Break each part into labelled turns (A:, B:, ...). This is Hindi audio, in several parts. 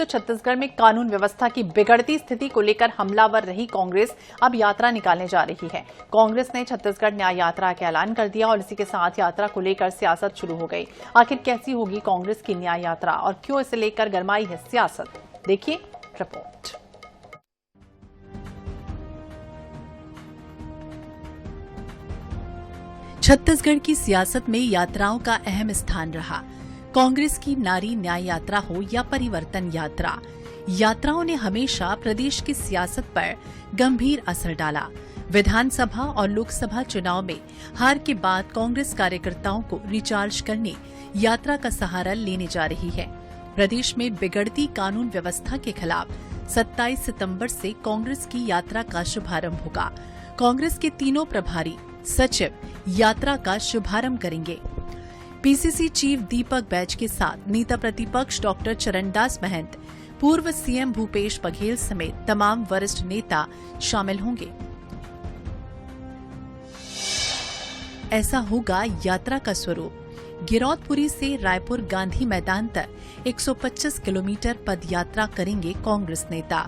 A: तो छत्तीसगढ़ में कानून व्यवस्था की बिगड़ती स्थिति को लेकर हमलावर रही कांग्रेस अब यात्रा निकालने जा रही है। कांग्रेस ने छत्तीसगढ़ न्याय यात्रा का ऐलान कर दिया और इसी के साथ यात्रा को लेकर सियासत शुरू हो गई। आखिर कैसी होगी कांग्रेस की न्याय यात्रा और क्यों इसे लेकर गरमाई है सियासत, देखिए रिपोर्ट। छत्तीसगढ़ की सियासत में यात्राओं का अहम स्थान रहा। कांग्रेस की नारी न्याय यात्रा हो या परिवर्तन यात्रा, यात्राओं ने हमेशा प्रदेश की सियासत पर गंभीर असर डाला। विधानसभा और लोकसभा चुनाव में हार के बाद कांग्रेस कार्यकर्ताओं को रिचार्ज करने यात्रा का सहारा लेने जा रही है। प्रदेश में बिगड़ती कानून व्यवस्था के खिलाफ 27 सितंबर से कांग्रेस की यात्रा का शुभारंभ होगा। कांग्रेस के तीनों प्रभारी सचिव यात्रा का शुभारंभ करेंगे। पीसीसी चीफ दीपक बैज के साथ नेता प्रतिपक्ष डॉक्टर चरणदास महंत, पूर्व सीएम भूपेश बघेल समेत तमाम वरिष्ठ नेता शामिल होंगे। ऐसा होगा यात्रा का स्वरूप। गिरौदपुरी से रायपुर गांधी मैदान तक 125 किलोमीटर पद यात्रा करेंगे कांग्रेस नेता।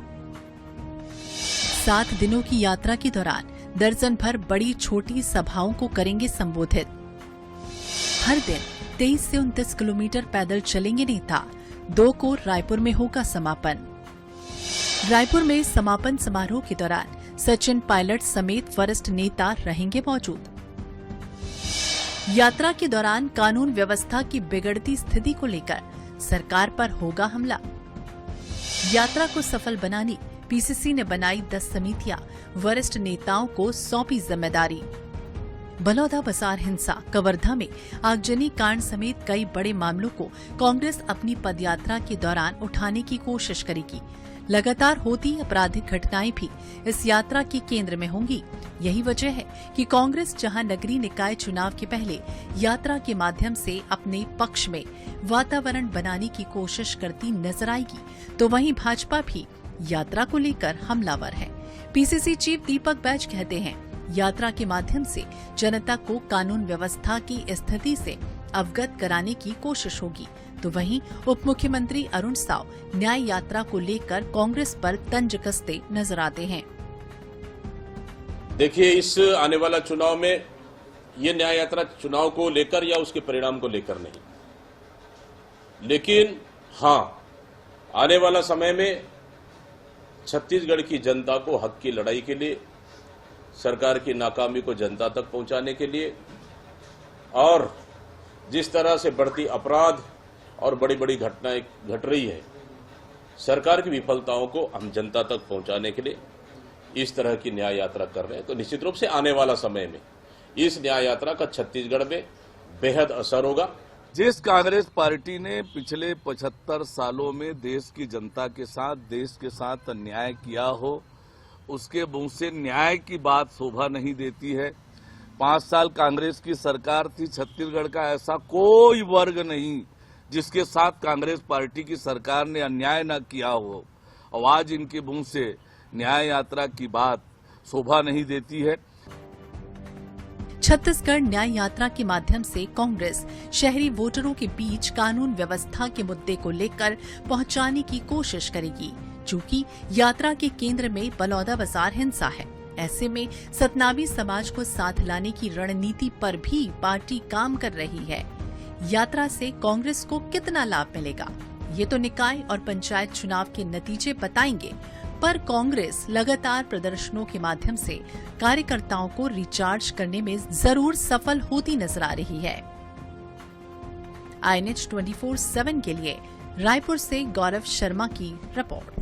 A: 7 दिनों की यात्रा के दौरान दर्जन भर बड़ी छोटी सभाओं को करेंगे संबोधित। हर दिन 23 से 29 किलोमीटर पैदल चलेंगे नेता। 2 को रायपुर में होगा समापन। रायपुर में समापन समारोह के दौरान सचिन पायलट समेत वरिष्ठ नेता रहेंगे मौजूद। यात्रा के दौरान कानून व्यवस्था की बिगड़ती स्थिति को लेकर सरकार पर होगा हमला। यात्रा को सफल बनाने पीसीसी ने बनाई 10 समितियां, वरिष्ठ नेताओं को सौंपी जिम्मेदारी। बलौदाबाजार हिंसा, कवर्धा में आगजनी कांड समेत कई बड़े मामलों को कांग्रेस अपनी पदयात्रा के दौरान उठाने की कोशिश करेगी। लगातार होती आपराधिक घटनाएं भी इस यात्रा के केंद्र में होंगी। यही वजह है कि कांग्रेस जहां नगरीय निकाय चुनाव के पहले यात्रा के माध्यम से अपने पक्ष में वातावरण बनाने की कोशिश करती नजर आएगी, तो वहीं भाजपा भी यात्रा को लेकर हमलावर है। पीसीसी चीफ दीपक बैज कहते हैं, यात्रा के माध्यम से जनता को कानून व्यवस्था की स्थिति से अवगत कराने की कोशिश होगी, तो वहीं उप मुख्यमंत्री अरुण साव न्याय यात्रा को लेकर कांग्रेस पर तंज कसते नजर आते हैं।
B: देखिए, इस आने वाला चुनाव में ये न्याय यात्रा चुनाव को लेकर या उसके परिणाम को लेकर नहीं, लेकिन हाँ, आने वाला समय में छत्तीसगढ़ की जनता को हक की लड़ाई के लिए, सरकार की नाकामी को जनता तक पहुंचाने के लिए और जिस तरह से बढ़ती अपराध और बड़ी बड़ी घटनाएं घट रही है, सरकार की विफलताओं को हम जनता तक पहुंचाने के लिए इस तरह की न्याय यात्रा कर रहे हैं। तो निश्चित रूप से आने वाला समय में इस न्याय यात्रा का छत्तीसगढ़ में बेहद असर होगा।
C: जिस कांग्रेस पार्टी ने पिछले 75 सालों में देश की जनता के साथ, देश के साथ अन्याय किया हो, उसके मुंह से न्याय की बात शोभा नहीं देती है। 5 साल कांग्रेस की सरकार थी, छत्तीसगढ़ का ऐसा कोई वर्ग नहीं जिसके साथ कांग्रेस पार्टी की सरकार ने अन्याय न किया हो, और आज इनके मुंह से न्याय यात्रा की बात शोभा नहीं देती है।
A: छत्तीसगढ़ न्याय यात्रा के माध्यम से कांग्रेस शहरी वोटरों के बीच कानून व्यवस्था के मुद्दे को लेकर पहुंचाने की कोशिश करेगी। चूंकि यात्रा के केंद्र में बलौदाबाजार हिंसा है, ऐसे में सतनामी समाज को साथ लाने की रणनीति पर भी पार्टी काम कर रही है। यात्रा से कांग्रेस को कितना लाभ मिलेगा, ये तो निकाय और पंचायत चुनाव के नतीजे बताएंगे, पर कांग्रेस लगातार प्रदर्शनों के माध्यम से कार्यकर्ताओं को रिचार्ज करने में जरूर सफल होती नजर आ रही है। INH 24/7 के लिए रायपुर से गौरव शर्मा की रिपोर्ट।